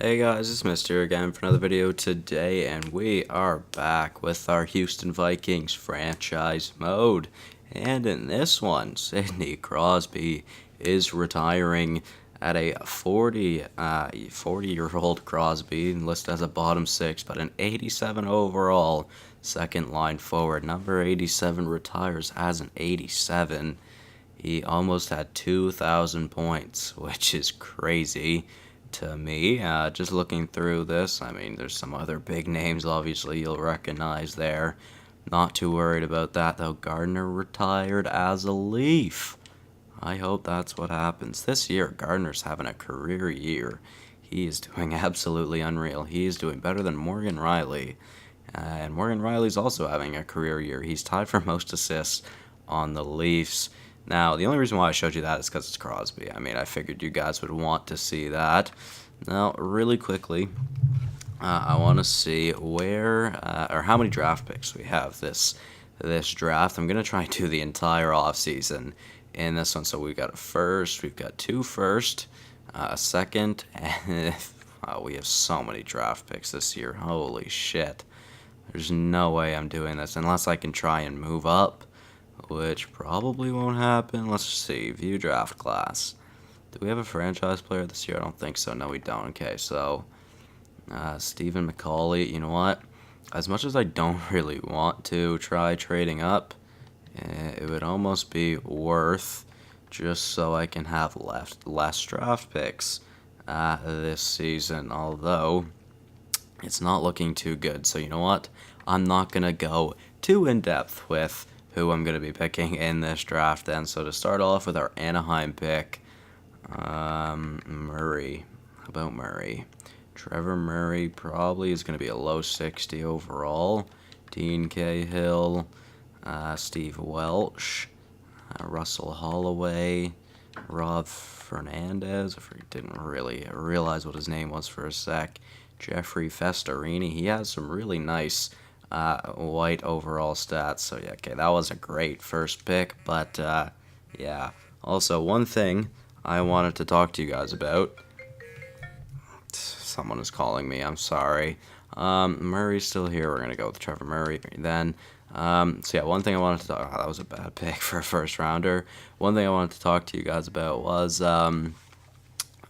Hey guys, it's Mister again for another video today, and we are back with our Houston Vikings franchise mode. And in this one, Sidney Crosby is retiring at a 40-year-old Crosby, listed as a bottom six, but an 87 overall second line forward. Number 87 retires as an 87. He almost had 2,000 points, which is crazy to me. Just looking through this, I mean, there's some other big names obviously you'll recognize there. Not too worried about that though. Gardner retired as a Leaf. I hope that's what happens. This year, Gardner's having a career year. He is doing absolutely unreal. He is doing better than Morgan Riley. And Morgan Riley's also having a career year. He's tied for most assists on the Leafs. Now, the only reason why I showed you that is because it's Crosby. I mean, I figured you guys would want to see that. Now, really quickly, I want to see where or how many draft picks we have this draft. I'm going to try and do the entire offseason in this one. So we've got a first, we've got two first, a second, and we have so many draft picks this year. Holy shit. There's no way I'm doing this unless I can try and move up, which probably won't happen. Let's see. View draft class. Do we have a franchise player this year? I don't think so. No, we don't. Okay, so Stephen McCauley. You know what? As much as I don't really want to try trading up, it would almost be worth just so I can have less draft picks this season, although it's not looking too good. So you know what? I'm not going to go too in-depth with who I'm going to be picking in this draft then. So to start off with our Anaheim pick, Murray. How about Murray? Trevor Murray probably is going to be a low 60 overall. Dean Cahill, Steve Welch, Russell Holloway, Rob Fernandez. I didn't really realize what his name was for a sec. Jeffrey Festarini. He has some really nice white overall stats. So yeah, okay, that was a great first pick. But yeah, also one thing I wanted to talk to you guys about. Someone is calling me. I'm sorry. Murray's still here. We're gonna go with Trevor Murray then. So yeah, one thing I wanted to talk. Oh, that was a bad pick for a first rounder. One thing I wanted to talk to you guys about was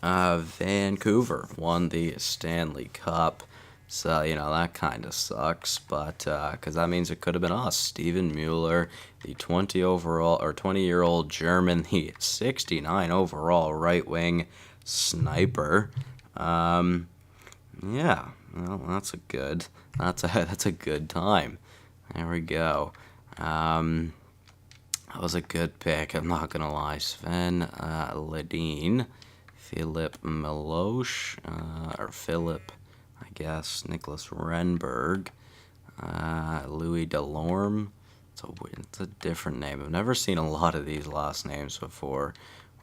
Vancouver won the Stanley Cup. So, you know, that kind of sucks, but because that means it could have been us. Steven Mueller, the 20-year-old German, the 69 overall right wing sniper. Yeah, well, that's a good time. There we go. That was a good pick. I'm not gonna lie. Sven Ledin, Philip Milosh, or Philip, I guess, Nicholas Renberg, Louis Delorme. It's a different name. I've never seen a lot of these last names before.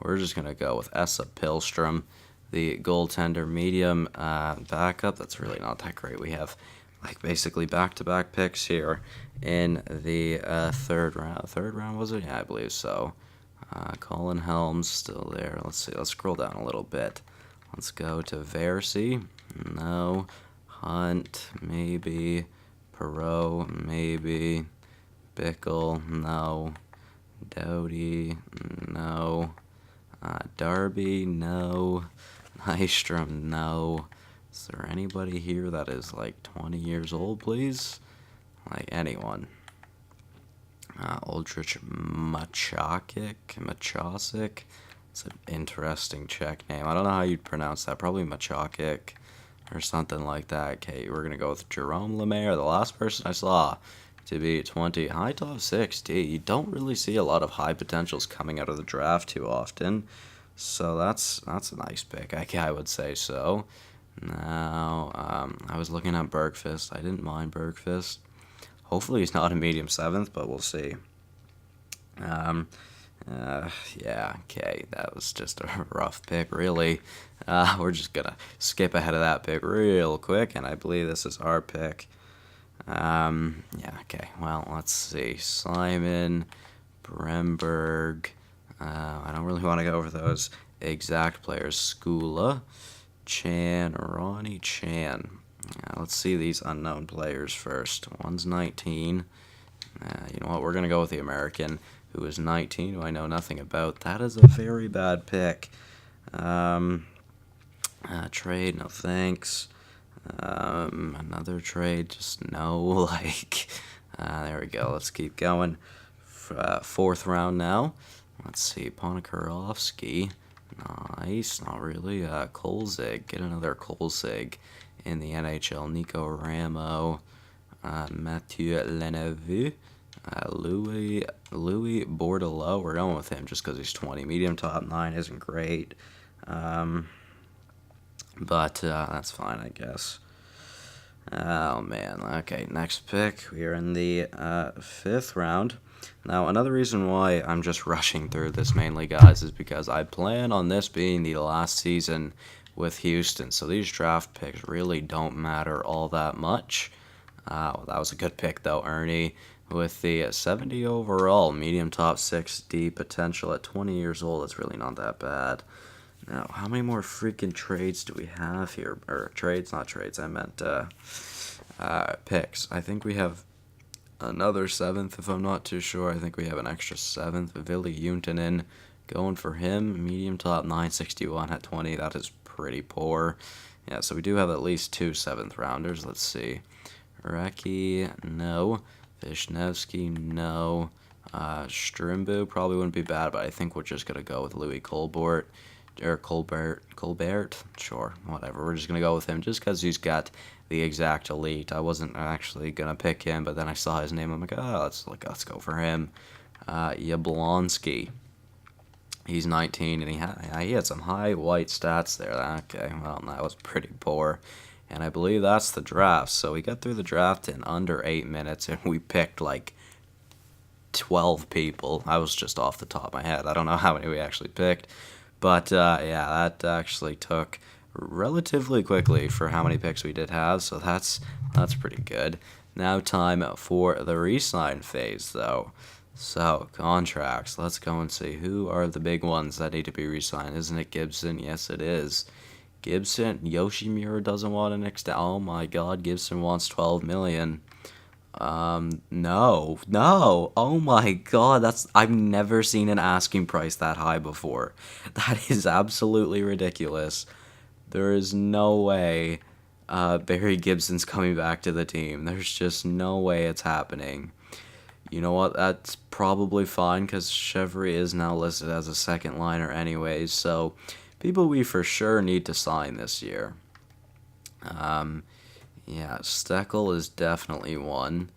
We're just going to go with Essa Pilstrom, the goaltender medium backup. That's really not that great. We have like basically back-to-back picks here in the third round. Third round, was it? Yeah, I believe so. Colin Helms still there. Let's see. Let's scroll down a little bit. Let's go to Versi. No. Hunt, maybe. Perot, maybe. Bickle, no. Doughty, no. Darby, no. Nystrom, no. Is there anybody here that is like 20 years old, please? Like anyone. Aldrich Machosic. It's an interesting Czech name. I don't know how you'd pronounce that. Probably Machosic or something like that. Okay, we're going to go with Jerome Lemaire, the last person I saw to be 20. High top 60. You don't really see a lot of high potentials coming out of the draft too often. So that's a nice pick. I would say so. Now, I was looking at Bergfist. I didn't mind Bergfist. Hopefully he's not a medium 7th, but we'll see. Yeah, okay, that was just a rough pick, really. We're just gonna skip ahead of that pick real quick, and I believe this is our pick. Yeah, okay, well, let's see. Simon, Bremberg. I don't really want to go over those exact players. Skula, Ronnie Chan. Let's see these unknown players first. One's 19. You know what? We're going to go with the American, who is 19, who I know nothing about. That is a very bad pick. Trade, no thanks. Another trade, just no. There we go. Let's keep going. Fourth round now. Let's see. Ponikarovsky. Nice. Not really. Kolzig. Get another Kolzig in the NHL. Nico Ramo. Mathieu Leneveux. Louis Bordelot. We're going with him just because he's 20. Medium top 9 isn't great. But that's fine, I guess. Oh, man. Okay, next pick. We are in the 5th round. Now, another reason why I'm just rushing through this mainly, guys, is because I plan on this being the last season with Houston. So these draft picks really don't matter all that much. That was a good pick, though, Ernie. With the 70 overall, medium top 6D potential at 20 years old, it's really not that bad. Now, how many more freaking trades do we have here? Or trades, not trades, I meant picks. I think we have another 7th, if I'm not too sure. I think we have an extra 7th. Ville Juntunen, going for him. Medium top 961 at 20. That is pretty poor. Yeah, so we do have at least 2 7th rounders. Let's see. Reki, no. Vishnevsky, no. Strimbu probably wouldn't be bad, but I think we're just going to go with Louis Colbert. Colbert, sure, whatever. We're just going to go with him just because he's got the exact elite. I wasn't actually going to pick him, but then I saw his name. I'm like, oh, let's go for him. Yablonski. He's 19, and he had some high white stats there. Okay, well, that was pretty poor. And I believe that's the draft. So we got through the draft in under 8 minutes, and we picked like 12 people. I was just off the top of my head. I don't know how many we actually picked. But, yeah, that actually took relatively quickly for how many picks we did have. So that's pretty good. Now time for the re-sign phase, though. So, contracts. Let's go and see who are the big ones that need to be re-signed. Isn't it Gibson? Yes, it is. Gibson, Yoshimura doesn't want an extension. Oh my God, Gibson wants $12 million. No. Oh my God, I've never seen an asking price that high before. That is absolutely ridiculous. There is no way Barry Gibson's coming back to the team. There's just no way it's happening. You know what? That's probably fine because Chevry is now listed as a second liner anyways. So people we for sure need to sign this year. Yeah, Steckel is definitely one.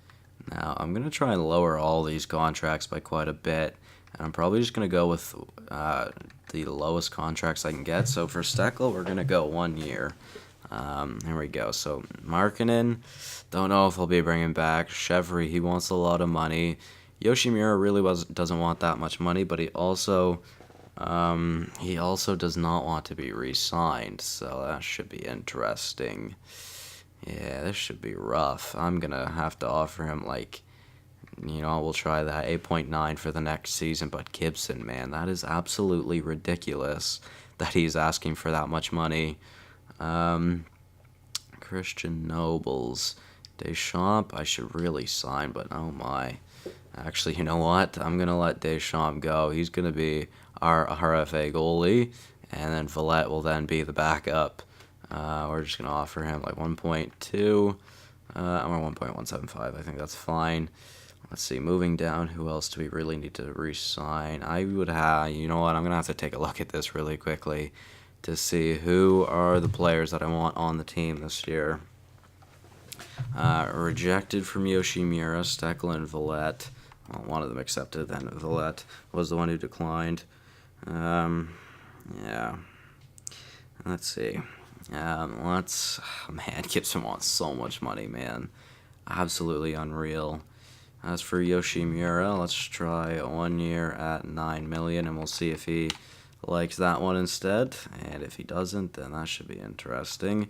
Now, I'm going to try and lower all these contracts by quite a bit. And I'm probably just going to go with the lowest contracts I can get. So for Steckel, we're going to go 1 year. Here we go. So Markkanen, don't know if he'll be bringing back. Chevry, he wants a lot of money. Yoshimura really doesn't want that much money, but he also does not want to be re-signed. So that should be interesting. Yeah, this should be rough. I'm going to have to offer him, we'll try that 8.9 for the next season. But Gibson, man, that is absolutely ridiculous that he's asking for that much money. Christian Nobles. Deschamps, I should really sign, but oh my. Actually, you know what? I'm going to let Deschamps go. He's going to be our RFA goalie, and then Villette will then be the backup. We're just going to offer him 1.2 or 1.175. I think that's fine. Let's see, moving down, who else do we really need to re-sign? I would have, you know what, I'm going to have to take a look at this really quickly to see who are the players that I want on the team this year. Rejected from Yoshimura, Steckel, and Villette. Well, one of them accepted, then Villette was the one who declined. Yeah. Let's see. Man, Gibson wants so much money, man. Absolutely unreal. As for Yoshimura, let's try 1 year at $9 million, and we'll see if he likes that one instead. And if he doesn't, then that should be interesting.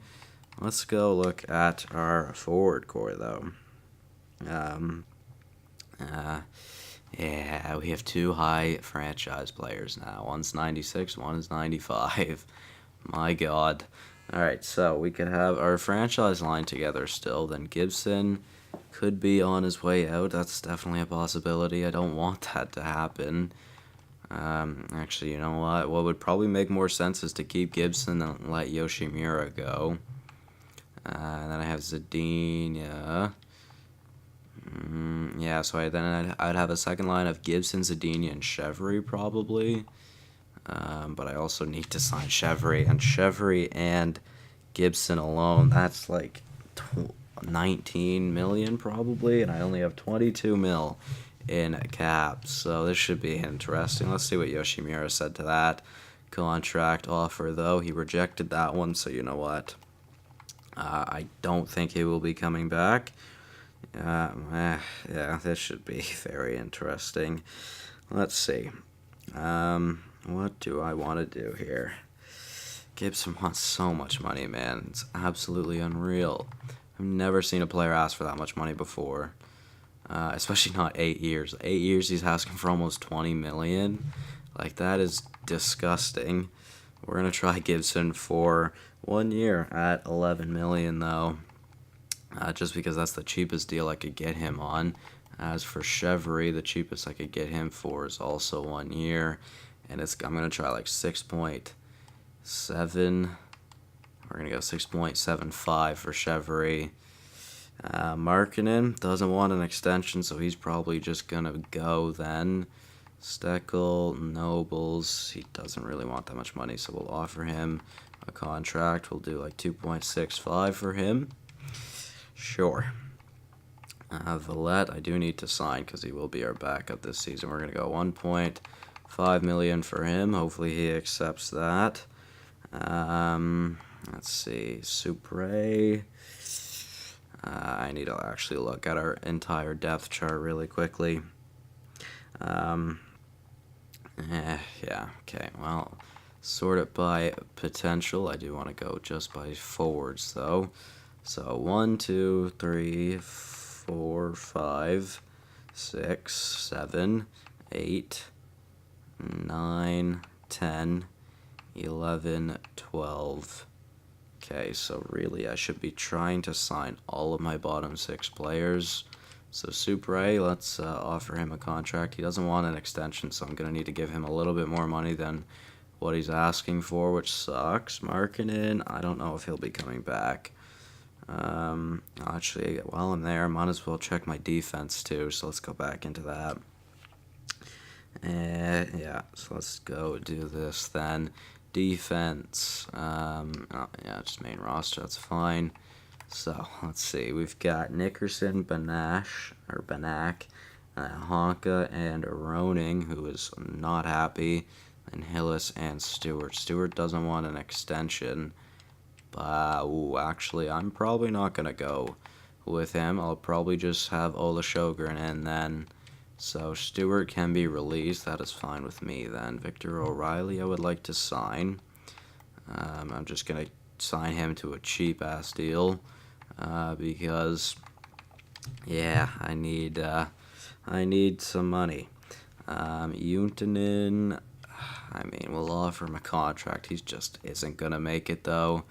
Let's go look at our forward core, though. Yeah, we have 2 high franchise players now. One's 96, one is 95. My God. Alright, so we could have our franchise line together still. Then Gibson could be on his way out. That's definitely a possibility. I don't want that to happen. Actually, you know what? What would probably make more sense is to keep Gibson and let Yoshimura go. And then I have Zadina. Yeah, so I'd have a second line of Gibson, Zadina, and Chevry probably. But I also need to sign Chevry, and Chevry and Gibson alone, that's like 19 million probably, and I only have 22 mil in cap, so this should be interesting. Let's see what Yoshimura said to that contract offer, though. He rejected that one, so you know what? I don't think he will be coming back. Yeah, this should be very interesting. Let's see. What do I want to do here? Gibson wants so much money, man. It's absolutely unreal. I've never seen a player ask for that much money before. Especially not 8 years. 8 years he's asking for almost 20 million. Like, that is disgusting. We're going to try Gibson for 1 year at 11 million, though. Just because that's the cheapest deal I could get him on. As for Chevry, the cheapest I could get him for is also 1 year. And I'm going to try like 6.7. We're going to go 6.75 for Chevry. Markkinen doesn't want an extension, so he's probably just going to go then. Steckel, Nobles, he doesn't really want that much money, so we'll offer him a contract. We'll do like 2.65 for him. Sure. Villette, I do need to sign because he will be our backup this season. We're going to go 1.5 million for him. Hopefully he accepts that. Let's see. Supre. I need to actually look at our entire depth chart really quickly. Yeah, okay. Well, sort it by potential. I do want to go just by forwards, though. So 1, 2, 3, 4, 5, 6, 7, 8, 9, 10, 11, 12. Okay, so really I should be trying to sign all of my bottom 6 players. So Supre, let's offer him a contract. He doesn't want an extension, so I'm going to need to give him a little bit more money than what he's asking for, which sucks. Markkinen, I don't know if he'll be coming back. Actually, while I'm there, I might as well check my defense too, so let's go back into that. Yeah, so let's go do this then. Defense, yeah, just main roster, that's fine. So, let's see, we've got Nickerson, Banak, Honka, and Roning, who is not happy, and Hillis and Stewart. Stewart doesn't want an extension, but, actually, I'm probably not going to go with him. I'll probably just have Ola Sjogren, and then, so Stewart can be released. That is fine with me, then. Victor O'Reilly, I would like to sign. I'm just going to sign him to a cheap-ass deal. Because, yeah, I need some money. Juntunen, I mean, we'll offer him a contract. He just isn't gonna make it, though.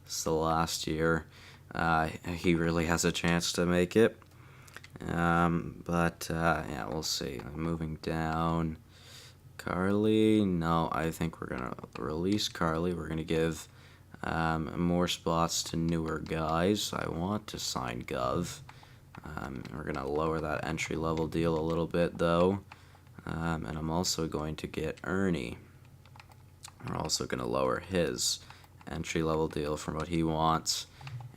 It's the last year. He really has a chance to make it. Yeah, we'll see. Moving down. Carly, no, I think we're gonna release Carly. We're gonna give more spots to newer guys. I want to sign Gov. We're going to lower that entry-level deal a little bit, though. And I'm also going to get Ernie. We're also going to lower his entry-level deal from what he wants.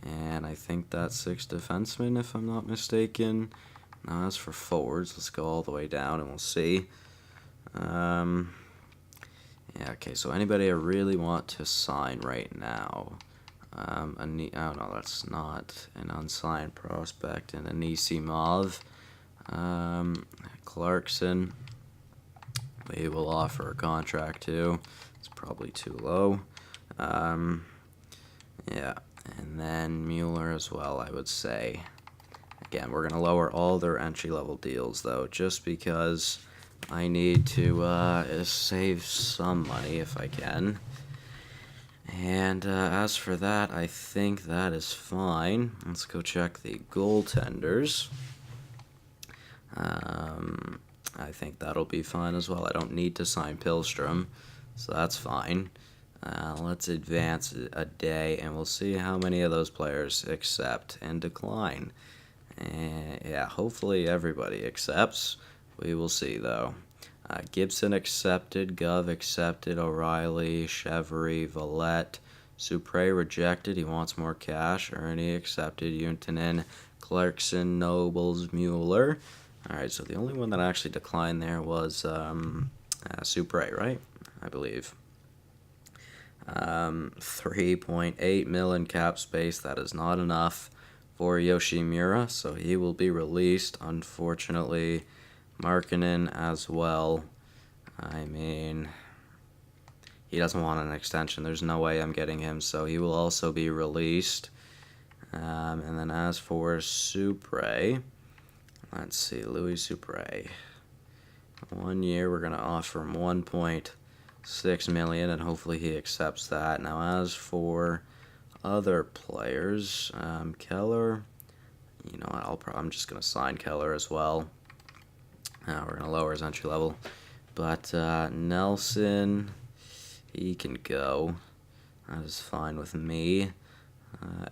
And I think that's 6 defensemen, if I'm not mistaken. Now, as for forwards, let's go all the way down and we'll see. Yeah, okay, so anybody I really want to sign right now. Oh, no, that's not an unsigned prospect. And Anisimov. Clarkson. We will offer a contract, too. It's probably too low. Yeah, and then Mueller as well, I would say. Again, we're going to lower all their entry-level deals, though, just because I need to save some money if I can. And And as for that, I think that is fine. Let's go check the goaltenders. I think that'll be fine as well. I don't need to sign Pilstrom, so that's fine. Let's advance a day, and we'll see how many of those players accept and decline. And yeah, hopefully everybody accepts. We will see, though. Gibson accepted, Gov accepted, O'Reilly, Chevry, Valette, Supre rejected, he wants more cash, Ernie accepted, Untanen, Clarkson, Nobles, Mueller. Alright, so the only one that actually declined there was Supre, right? I believe. 3.8 million cap space, that is not enough for Yoshimura, so he will be released, unfortunately. Markkanen as well. I mean, he doesn't want an extension. There's no way I'm getting him, so he will also be released. And then as for Supre, let's see, Louis Supre. 1 year, we're going to offer him 1.6 million, and hopefully he accepts that. Now, as for other players, Keller, you know what, I'm just going to sign Keller as well. We're going to lower his entry level. But Nelson, he can go. That is fine with me.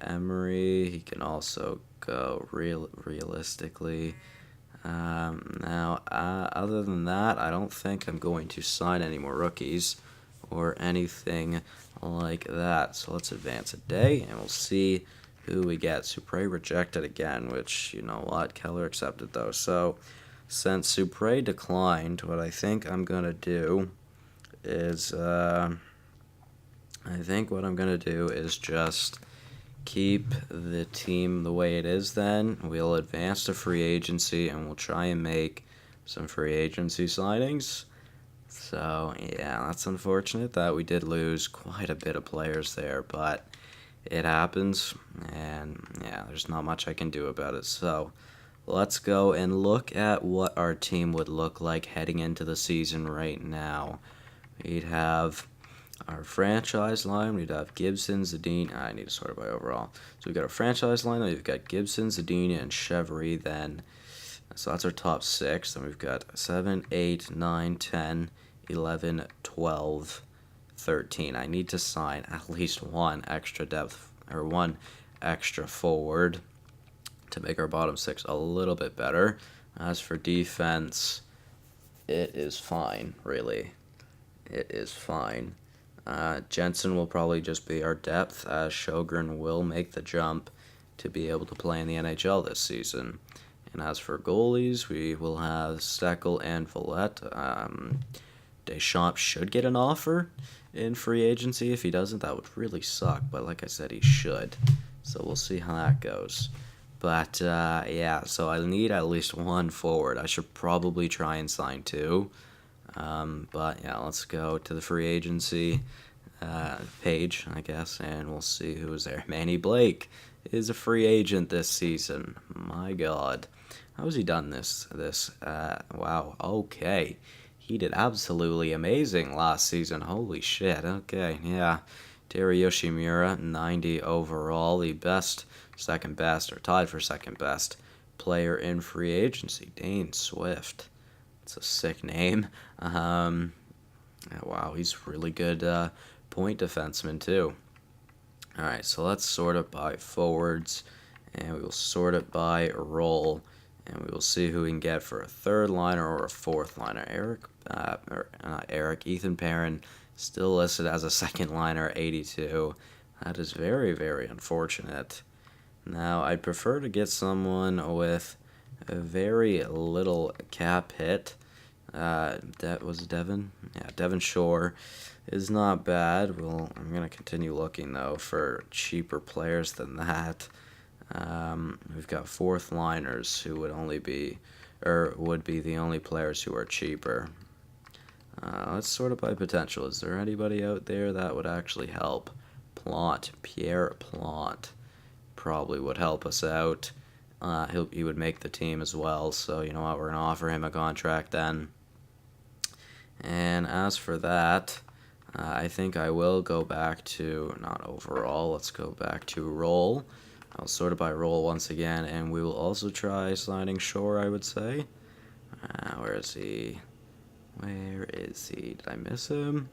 Emery, he can also go realistically. Now, other than that, I don't think I'm going to sign any more rookies or anything like that. So let's advance a day, and we'll see who we get. Supre rejected again, which, you know what, Keller accepted, though. So since Supre declined, what I think I'm going to do is, just keep the team the way it is then. We'll advance to free agency, and we'll try and make some free agency signings. So, yeah, that's unfortunate that we did lose quite a bit of players there, but it happens, and, yeah, there's not much I can do about it. So let's go and look at what our team would look like heading into the season right now. We'd have our franchise line. We'd have Gibson, Zadine. I need to sort it by overall. So we've got our franchise line. We've got Gibson, Zadine, and Chevry then. So that's our top 6. Then we've got 7, 8, 9, 10, 11, 12, 13. I need to sign at least one extra depth or one extra forward to make our bottom 6 a little bit better. As for defense, it is fine, really. It is fine. Jensen will probably just be our depth, as Sjogren will make the jump to be able to play in the NHL this season. And as for goalies, we will have Steckel and Valette. Deschamps should get an offer in free agency. If he doesn't, that would really suck. But like I said, he should. So we'll see how that goes. But, yeah, so I need at least one forward. I should probably try and sign 2. But, yeah, let's go to the free agency page, I guess, and we'll see who is there. Manny Blake is a free agent this season. My God. How has he done this? Wow, okay. He did absolutely amazing last season. Holy shit, okay, yeah. Terry Yoshimura, 90 overall, the second best, or tied for second best player in free agency. Dane Swift. It's a sick name. Wow, he's really good point defenseman, too. Alright, so let's sort it by forwards, and we will sort it by role, and we will see who we can get for a third liner or a fourth liner. Ethan Perrin, still listed as a second liner, 82. That is very, very unfortunate. Now, I'd prefer to get someone with a very little cap hit. That was Devon? Yeah, Devon Shore is not bad. I'm going to continue looking, though, for cheaper players than that. We've got fourth liners who would be the only players who are cheaper. Let's sort it by potential. Is there anybody out there that would actually help? Pierre Plante probably would help us out. He would make the team as well, so you know what, we're going to offer him a contract then. And as for that, I think I will go back to, not overall, let's go back to role. I'll sort it by role once again, and we will also try signing Shore, I would say. Where is he? Where is he? Did I miss him?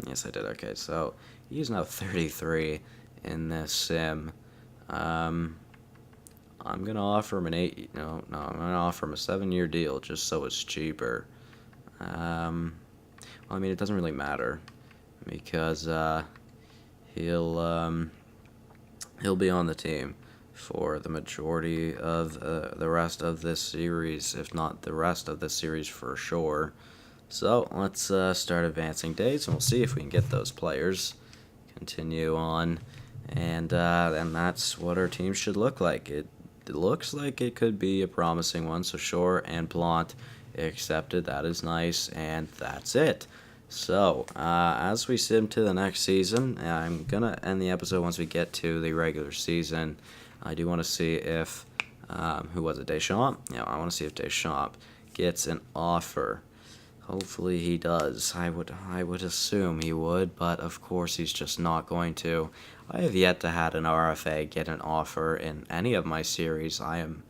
Yes, I did. Okay, so he's now 33 in this sim. I'm gonna offer him an 8. No, I'm gonna offer him a 7-year deal just so it's cheaper. Well, I mean, it doesn't really matter because he'll be on the team for the majority of the rest of this series, if not the rest of this series for sure. So let's start advancing days, and we'll see if we can get those players. Continue on, and that's what our team should look like. It looks like it could be a promising one. So Shore and Plant accepted. That is nice, and that's it. So, as we sim to the next season, I'm going to end the episode once we get to the regular season. I do want to see if, who was it, Deschamps? Yeah, I want to see if Deschamps gets an offer. Hopefully he does. I would assume he would, but of course he's just not going to. I have yet to had an RFA get an offer in any of my series. I am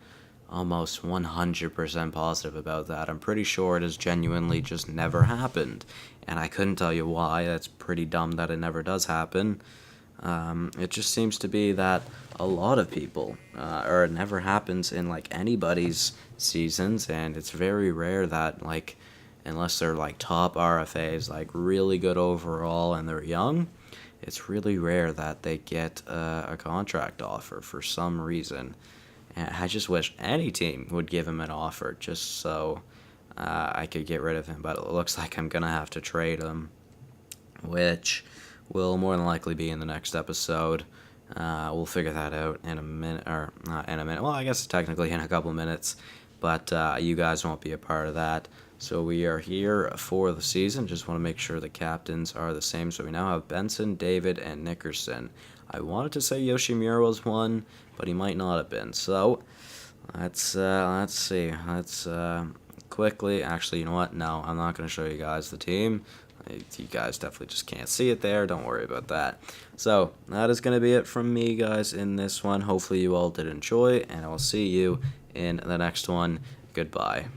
almost 100% positive about that. I'm pretty sure it has genuinely just never happened, and I couldn't tell you why. That's pretty dumb that it never does happen. It just seems to be that a lot of people, or it never happens in like anybody's seasons, and it's very rare that like, unless they're like top RFAs, like really good overall, and they're young, it's really rare that they get a contract offer for some reason. And I just wish any team would give him an offer just so I could get rid of him. But it looks like I'm going to have to trade him, which will more than likely be in the next episode. We'll figure that out in a minute, or not in a minute. Well, I guess technically in a couple minutes, but you guys won't be a part of that. So we are here for the season. Just want to make sure the captains are the same. So we now have Benson, David, and Nickerson. I wanted to say Yoshimura was one, but he might not have been. So let's see. Let's quickly. Actually, you know what? No, I'm not going to show you guys the team. You guys definitely just can't see it there. Don't worry about that. So that is going to be it from me, guys, in this one. Hopefully you all did enjoy, and I will see you in the next one. Goodbye.